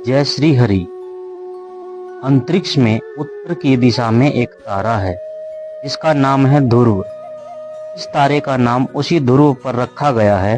जय श्री हरि। अंतरिक्ष में उत्तर की दिशा में एक तारा है जिसका नाम है ध्रुव। इस तारे का नाम उसी ध्रुव पर रखा गया है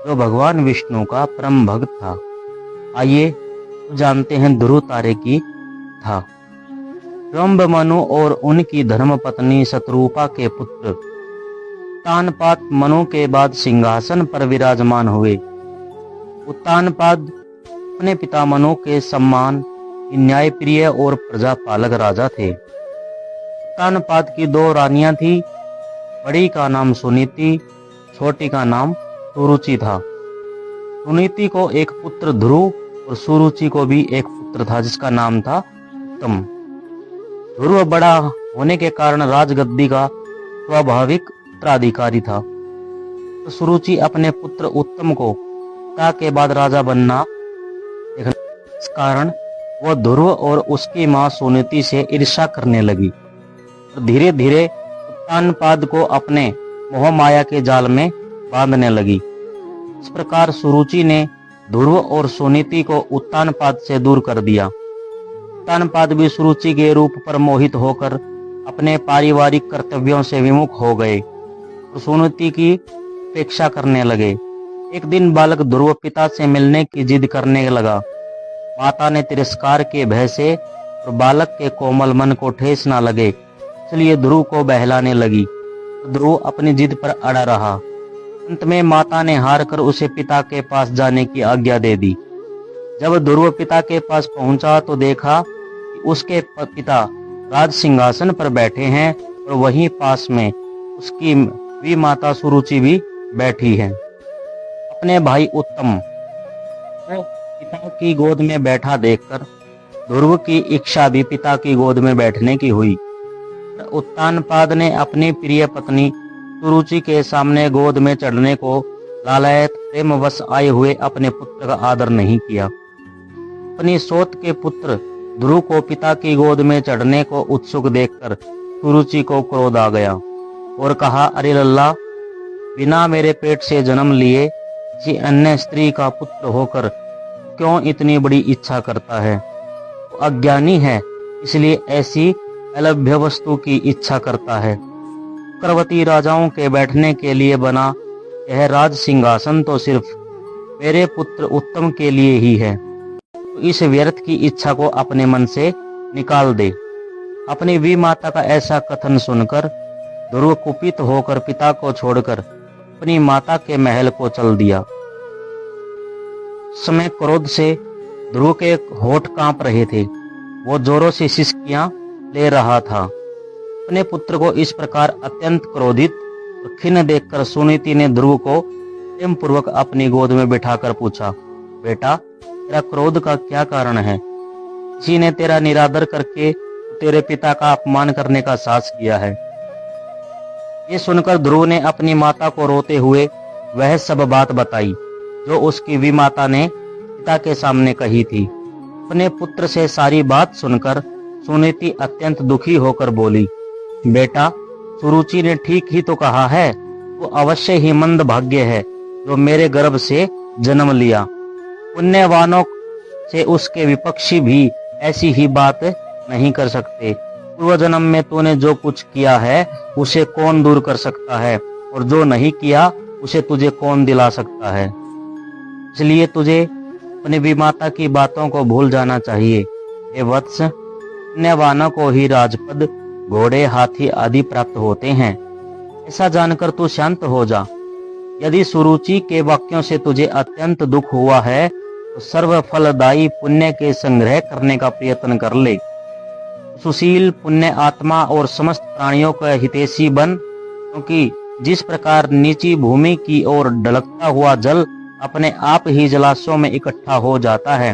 जो भगवान विष्णु का परम भक्त था। आइए तो जानते हैं ध्रुव तारे की था। रंभमनु और उनकी धर्मपत्नी शतरूपा के पुत्र उत्तानपाद मनु के बाद सिंहासन पर विराजमान हुए। उत्तानपाद अपने पिता मनु के सम्मान, न्यायप्रिय और प्रजापालक राजा थे। उत्तानपाद की दो रानियां थी। बड़ी का नाम सुनीति, छोटी का नाम सुरुचि था। सुनीति को एक पुत्र ध्रुव और सुरुचि को भी एक पुत्र था जिसका नाम था उत्तम। ध्रुव बड़ा होने के कारण राजगद्दी का स्वाभाविक उत्तराधिकारी था, तो सुरुचि अपने पुत्र उत्तम को पिता के बाद राजा बनना देखना, इस कारण वह ध्रुव और उसकी मां सुनीति से ईर्ष्या करने लगी और धीरे धीरे उत्तानपाद को अपने मोह माया के जाल में बांधने लगी। इस प्रकार सुरुचि ने ध्रुव और सुनीति को उत्तानपाद से दूर कर दिया। उत्तानपाद भी सुरुचि के रूप पर मोहित होकर अपने पारिवारिक कर्तव्यों से विमुख हो गए और सुनीति की अपेक्षा करने लगे। एक दिन बालक ध्रुव पिता से मिलने की जिद करने लगा। माता ने तिरस्कार के भय से और बालक के कोमल मन को ठेस न लगे इसलिए ध्रुव को बहलाने लगी। ध्रुव अपनी जिद पर अड़ा रहा। अंत में माता ने हार कर उसे पिता के पास जाने की आज्ञा दे दी। जब ध्रुव पिता के पास पहुंचा तो देखा कि उसके पिता राज सिंहासन पर बैठे हैं और वहीं पास में उसकी भी माता सुरुचि भी बैठी है। अपने भाई उत्तम को पिता की गोद में बैठा देखकर ध्रुव की इच्छा भी पिता की गोद में बैठने की हुई। उत्तानपाद ने अपनी प्रिय पत्नी सुरुचि के सामने गोद में चढ़ने को लालायत प्रेमवश आए हुए अपने पुत्र का आदर नहीं किया। अपनी सौत के पुत्र ध्रुव को पिता की गोद में चढ़ने को उत्सुक देखकर सुरुचि को क्रोध आ गया और कहा, अरे लल्ला, बिना मेरे पेट से जन्म लिए किसी अन्य स्त्री का पुत्र होकर क्यों इतनी बड़ी इच्छा करता है? तो अज्ञानी है, इसलिए ऐसी अलभ्य वस्तु की इच्छा करता है। चक्रवर्ती राजाओं के बैठने के लिए बना यह राज सिंहासन तो सिर्फ मेरे पुत्र उत्तम के लिए ही है, तो इस व्यर्थ की इच्छा को अपने मन से निकाल दे। अपनी वी माता का ऐसा कथन सुनकर ध्रुव कुपित होकर पिता को छोड़कर अपनी माता के महल को चल दिया। समय क्रोध से ध्रुव के होठ कांप रहे थे। वो जोरों से सिसकियां ले रहा था। अपने पुत्र को इस प्रकार अत्यंत क्रोधित और खिन्न देखकर सुनीति ने ध्रुव को प्रेम पूर्वक अपनी गोद में बिठाकर पूछा, बेटा, तेरा क्रोध का क्या कारण है? किसी ने तेरा निरादर करके तेरे पिता का अपमान करने का साहस किया है। ये सुनकर ध्रुव ने अपनी माता को रोते हुए वह सब बात बताई जो उसकी विमाता ने पिता के सामने कही थी। अपने पुत्र से सारी बात सुनकर सुनीति अत्यंत दुखी होकर बोली, बेटा, सुरुचि ने ठीक ही तो कहा है। वो अवश्य ही मंद भाग्य है जो मेरे गर्भ से जन्म लिया। पुण्यवानों से उसके विपक्षी भी ऐसी ही बात नहीं कर सकते। पूर्व जन्म में तूने जो कुछ किया है उसे कौन दूर कर सकता है, और जो नहीं किया उसे तुझे कौन दिला सकता है। इसलिए तुझे अपनी विमाता की बातों को भूल जाना चाहिए। हे वत्स, पुण्यवानों को ही राजपद, घोड़े, हाथी आदि प्राप्त होते हैं। ऐसा जानकर तू शांत हो जा। यदि सुरुचि के वाक्यों से तुझे अत्यंत दुख हुआ है तो सर्व फलदायी पुण्य के संग्रह करने का प्रयत्न कर ले। सुशील, पुण्य आत्मा और समस्त प्राणियों का हितैषी बन, क्योंकि जिस प्रकार नीची भूमि की ओर ढलकता हुआ जल अपने आप ही जलाशयों में इकट्ठा हो जाता है,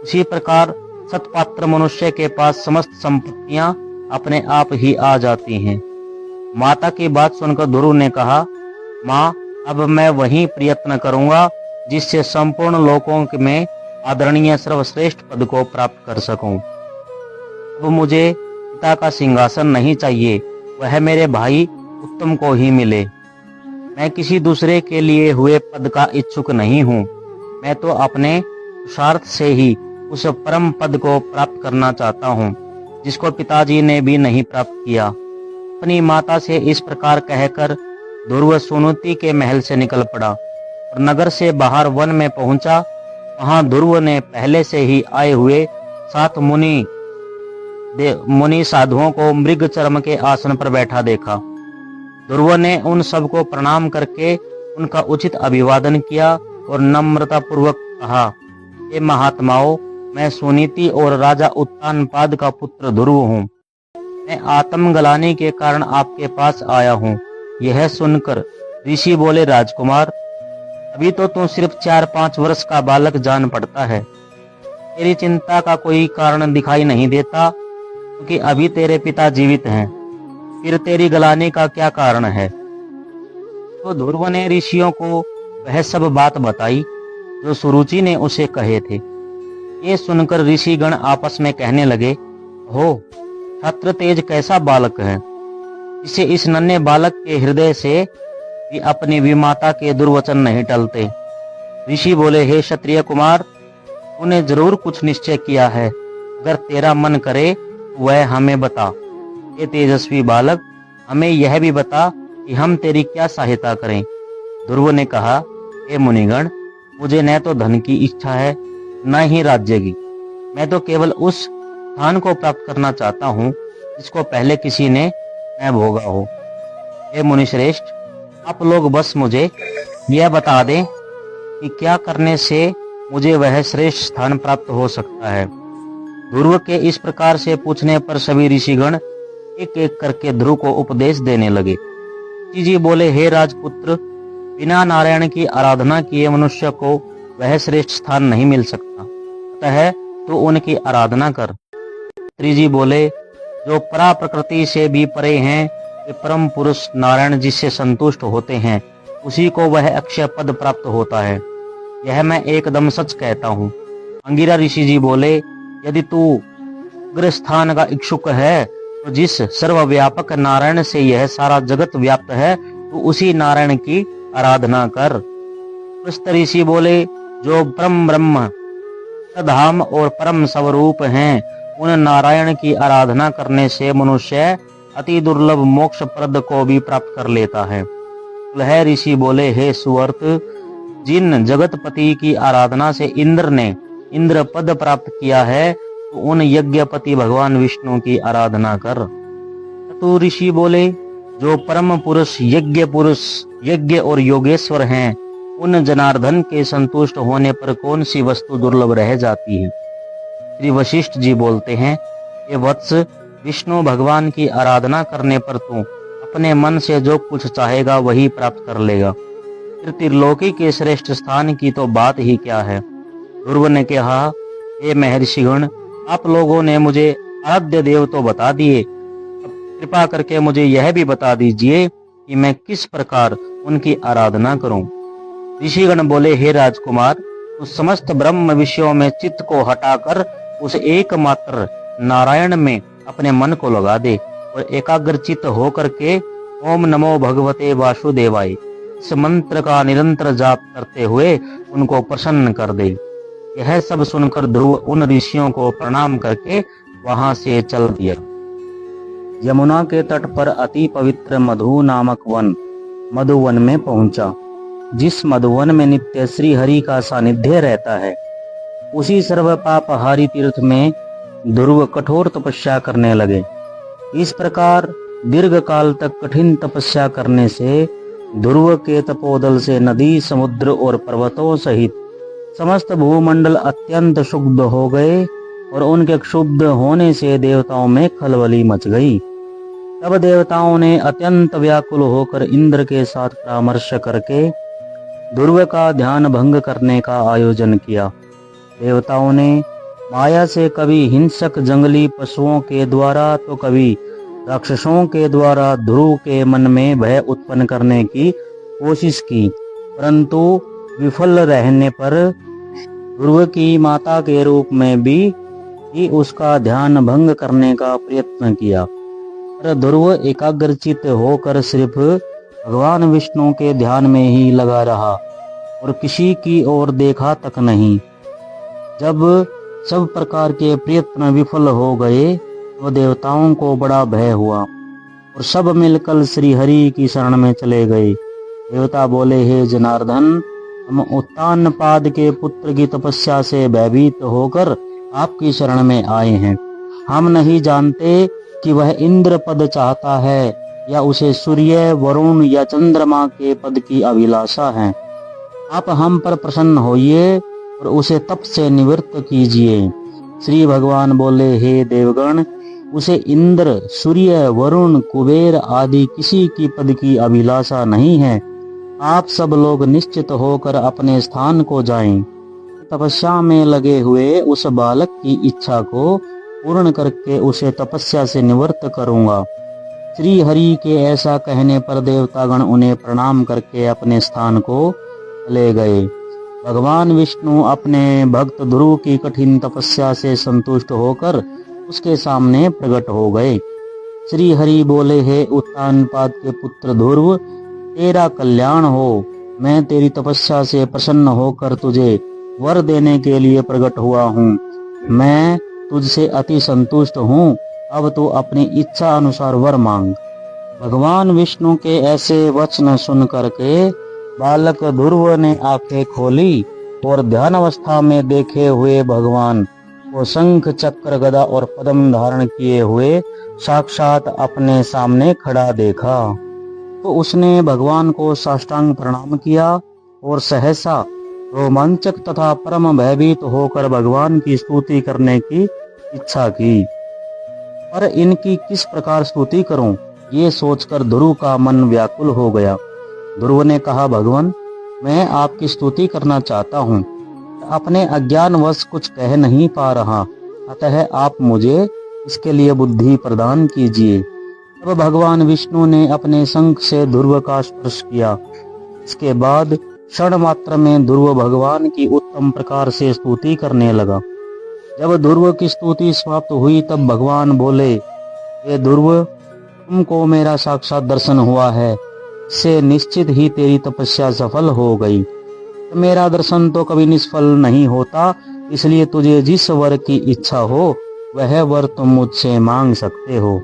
उसी प्रकार सत्पात्र मनुष्य के पास समस्त संपत्तियां अपने आप ही आ जाती हैं। माता की बात सुनकर ध्रुव ने कहा, माँ, अब मैं वही प्रयत्न करूंगा जिससे संपूर्ण लोकों में आदरणीय सर्वश्रेष्ठ पद को प्राप्त कर सकूं। अब मुझे पिता का सिंहासन नहीं चाहिए, वह मेरे भाई उत्तम को ही मिले। मैं किसी दूसरे के लिए हुए पद का इच्छुक नहीं हूँ। मैं तो अपने स्वार्थ से ही उस परम पद को प्राप्त करना चाहता हूँ जिसको पिताजी ने भी नहीं प्राप्त किया। अपनी माता से इस प्रकार कहकर ध्रुव सुनीति के महल से निकल पड़ा और नगर से बाहर वन में पहुंचा। वहां ध्रुव ने पहले से ही आए हुए 7 मुनि साधुओं को मृग चर्म के आसन पर बैठा देखा। ध्रुव ने उन सबको प्रणाम करके उनका उचित अभिवादन किया और नम्रता पूर्वक कहा, हे महात्माओं, मैं सुनीति और राजा उत्तानपाद का पुत्र ध्रुव हूँ। मैं आत्म गलानी के कारण आपके पास आया हूँ। यह सुनकर ऋषि बोले, राजकुमार, अभी तो तू सिर्फ 4-5 वर्ष का बालक जान पड़ता है। तेरी चिंता का कोई कारण दिखाई नहीं देता क्योंकि अभी तेरे पिता जीवित हैं। फिर तेरी गलानी का क्या कारण है? तो ध्रुव ने ऋषियों को वह सब बात बताई जो सुरुचि ने उसे कहे थे। ये सुनकर ऋषिगण आपस में कहने लगे, हो, छत्र तेज कैसा बालक है, इसे इस नन्हे बालक के हृदय से भी अपनी विमाता के दुर्वचन नहीं टलते। ऋषि बोले, हे क्षत्रिय कुमार, तूने जरूर कुछ निश्चय किया है। अगर तेरा मन करे तो वह हमें बता। हे तेजस्वी बालक, हमें यह भी बता कि हम तेरी क्या सहायता करें। ध्रुव ने कहा, हे मुनिगण, मुझे न तो धन की इच्छा है न ही राज्य की। मैं तो केवल उस स्थान को प्राप्त करना चाहता हूँ जिसको पहले किसी ने न भोगा हो। हे मुनिश्रेष्ठ, आप लोग बस मुझे यह बता दें कि क्या करने से मुझे वह श्रेष्ठ स्थान प्राप्त हो सकता है। ध्रुव के इस प्रकार से पूछने पर सभी ऋषिगण एक एक करके ध्रुव को उपदेश देने लगे। ऋषि जी बोले, हे राजपुत्र, बिना नारायण की आराधना किए मनुष्य को वह श्रेष्ठ स्थान नहीं मिल सकता, अतः तो उनकी आराधना कर। त्रिजी बोले, जो परा प्रकृति से भी परे हैं, वे परम पुरुष नारायण जिससे संतुष्ट होते हैं, उसी को वह अक्षय पद प्राप्त होता है। यह मैं एकदम सच कहता हूँ। अंगिरा ऋषि जी बोले, यदि तू उग्र स्थान का इच्छुक है तो जिस सर्वव्यापक नारायण से यह सारा जगत व्याप्त है, तो उसी नारायण की आराधना कर। पुष्ट ऋषि बोले, जो परम ब्रह्म धाम और परम स्वरूप हैं, उन नारायण की आराधना करने से मनुष्य अति दुर्लभ मोक्ष प्रद को भी प्राप्त कर लेता है। वह ऋषि बोले, हे सुवर्त, जिन जगतपति की आराधना से इंद्र ने इंद्र पद प्राप्त किया है, तो उन यज्ञपति भगवान विष्णु की आराधना कर। तो ऋषि बोले, जो परम पुरुष यज्ञ और योगेश्वर हैं, उन जनार्दन के संतुष्ट होने पर कौन सी वस्तु दुर्लभ रह जाती है। श्री वशिष्ठ जी बोलते हैं, ये वत्स, विष्णु भगवान की आराधना करने पर तू अपने मन से जो कुछ चाहेगा वही प्राप्त कर लेगा। फिर त्रिलोकी के श्रेष्ठ स्थान की तो बात ही क्या है। ध्रुव ने कहा, हे महर्षिगण, आप लोगों ने मुझे आराध्य देव तो बता दिए, अब कृपा करके मुझे यह भी बता दीजिए कि मैं किस प्रकार उनकी आराधना करूं। ऋषिगण बोले, हे राजकुमार, तू समस्त ब्रह्म विषयों में चित्त को हटाकर उस एकमात्र नारायण में अपने मन को लगा दे और एकाग्र चित्त होकर के ओम नमो भगवते वासुदेवाय इस मंत्र का निरंतर जाप करते हुए उनको प्रसन्न कर दे। यह सब सुनकर ध्रुव उन ऋषियों को प्रणाम करके वहां से चल दिया। यमुना के तट पर अति पवित्र मधु नामक वन मधुवन में पहुंचा। जिस मधुवन में नित्य श्री हरि का सानिध्य रहता है, उसी सर्व पापहारी तीर्थ में ध्रुव कठोर तपस्या करने लगे। इस प्रकार दीर्घ काल तक कठिन तपस्या करने से ध्रुव के तपोदल से नदी, समुद्र और पर्वतों सहित समस्त भूमंडल अत्यंत क्षुब्ध हो गए और उनके क्षुब्ध होने से देवताओं में खलबली मच गई। तब देवताओं ने अत्यंत व्याकुल होकर इंद्र के साथ परामर्श करके ध्रुव का ध्यान भंग करने का आयोजन किया। देवताओं ने माया से कभी हिंसक जंगली पशुओं के द्वारा तो कभी राक्षसों के द्वारा ध्रुव के मन में भय उत्पन्न करने की कोशिश की, परंतु विफल रहने पर ध्रुव की माता के रूप में भी उसका ध्यान भंग करने का प्रयत्न किया। पर ध्रुव एकाग्रचित होकर सिर्फ भगवान विष्णु के ध्यान में ही लगा रहा और किसी की ओर देखा तक नहीं। जब सब प्रकार के प्रयत्न विफल हो गए तो देवताओं को बड़ा भय हुआ और सब मिलकर श्री हरि की शरण में चले गए। देवता बोले, हे जनार्दन, हम उत्तानपाद के पुत्र की तपस्या से भयभीत होकर आपकी शरण में आए हैं। हम नहीं जानते कि वह इंद्र पद चाहता है या उसे सूर्य, वरुण या चंद्रमा के पद की अभिलाषा है। आप हम पर प्रसन्न होइए और उसे तप से निवृत्त कीजिए। श्री भगवान बोले, हे देवगण, उसे इंद्र, सूर्य, वरुण, कुबेर आदि किसी की पद की अभिलाषा नहीं है। आप सब लोग निश्चित होकर अपने स्थान को जाएं। तपस्या में लगे हुए उस बालक की इच्छा को पूर्ण करके उसे तपस्या से निवृत्त करूंगा। श्री हरि के ऐसा कहने पर देवतागण उन्हें प्रणाम करके अपने स्थान को चले गए। भगवान विष्णु अपने भक्त ध्रुव की कठिन तपस्या से संतुष्ट होकर उसके सामने प्रकट हो गए। श्री हरि बोले, हे उत्तानपाद के पुत्र ध्रुव, तेरा कल्याण हो। मैं तेरी तपस्या से प्रसन्न होकर तुझे वर देने के लिए प्रकट हुआ हूँ। मैं तुझसे अति संतुष्ट हूँ। अब तू अपनी इच्छा अनुसार वर मांग। भगवान विष्णु के ऐसे वचन सुन करके बालक ध्रुव ने आंखें खोली और ध्यान अवस्था में देखे हुए भगवान को शंख, चक्र, गदा और पद्म धारण किए हुए साक्षात अपने सामने खड़ा देखा। तो उसने भगवान को साष्टांग प्रणाम किया और सहसा रोमांचक तथा परम भयभीत होकर भगवान की स्तुति करने की इच्छा की। पर इनकी किस प्रकार स्तुति करूं, ये सोचकर ध्रुव का मन व्याकुल हो गया। ध्रुव ने कहा, भगवान, मैं आपकी स्तुति करना चाहता हूँ, अपने अज्ञानवश कुछ कह नहीं पा रहा, अतः आप मुझे इसके लिए बुद्धि प्रदान कीजिए। तब भगवान विष्णु ने अपने शंख से ध्रुव का स्पर्श किया। इसके बाद क्षण मात्र में ध्रुव भगवान की उत्तम प्रकार से स्तुति करने लगा। जब ध्रुव की स्तुति समाप्त हुई तब भगवान बोले, हे ध्रुव, तुमको मेरा साक्षात दर्शन हुआ है, इससे निश्चित ही तेरी तपस्या सफल हो गई। मेरा दर्शन तो कभी निष्फल नहीं होता, इसलिए तुझे जिस वर की इच्छा हो वह वर तुम मुझसे मांग सकते हो।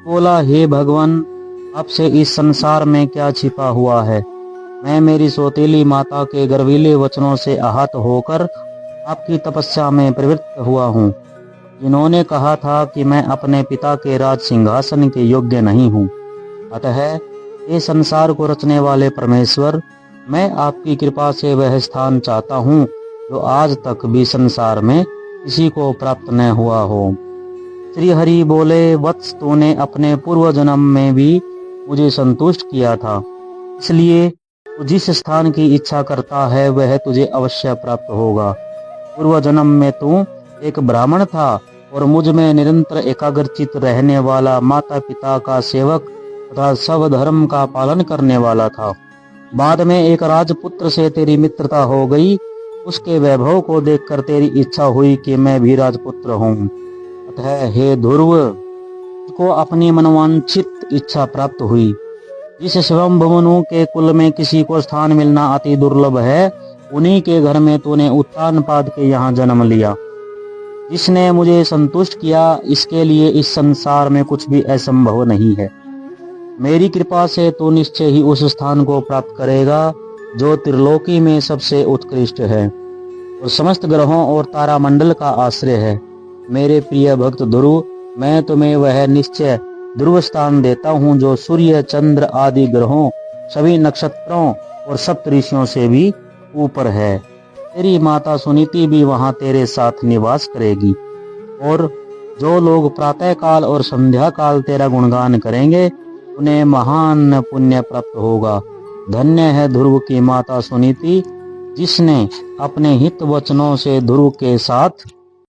बोला, हे भगवान, आपसे इस संसार में क्या छिपा हुआ है। मैं मेरी सौतेली माता के गर्वीले वचनों से आहत होकर आपकी तपस्या में प्रवृत्त हुआ हूँ। जिन्होंने कहा था कि मैं अपने पिता के राज सिंहासन के योग्य नहीं हूँ। अतः ये संसार को रचने वाले परमेश्वर, मैं आपकी कृपा से वह स्थान चाहता हूँ जो आज तक भी संसार में किसी को प्राप्त न हुआ हो। श्री हरि बोले, वत्स, तूने अपने पूर्व जन्म में भी मुझे संतुष्ट किया था, इसलिए तू जिस स्थान की इच्छा करता है वह तुझे अवश्य प्राप्त होगा। पूर्व जन्म में तू एक ब्राह्मण था और मुझ में निरंतर एकाग्रचित रहने वाला माता पिता का सेवक तथा सब धर्म का पालन करने वाला था। बाद में एक राजपुत्र से तेरी मित्रता हो गई। उसके वैभव को देखकर तेरी इच्छा हुई कि मैं भी राजपुत्र हूँ। अतः हे ध्रुव, को अपनी मनवांछित इच्छा प्राप्त हुई। जिस स्वयंभुवनु के कुल में किसी को स्थान मिलना अति दुर्लभ है, उन्हीं के घर में तूने उत्तानपाद के यहाँ जन्म लिया। जिसने मुझे संतुष्ट किया, इसके लिए इस संसार में कुछ भी असंभव नहीं है। मेरी कृपा से तू निश्चय ही उस स्थान को प्राप्त करेगा जो त्रिलोकी में सबसे उत्कृष्ट है और समस्त ग्रहों और तारामंडल का आश्रय है। मेरे प्रिय भक्त ध्रुव, मैं तुम्हें वह निश्चय ध्रुव स्थान देता हूँ जो सूर्य, चंद्र आदि ग्रहों, सभी नक्षत्रों और सप्तऋषियों से भी ऊपर है। तेरी माता सुनीति भी वहाँ तेरे साथ निवास करेगी और जो लोग प्रातः काल और संध्या काल तेरा गुणगान करेंगे उन्हें महान पुण्य प्राप्त होगा। धन्य है ध्रुव की माता सुनीति, जिसने अपने हित वचनों से ध्रुव के साथ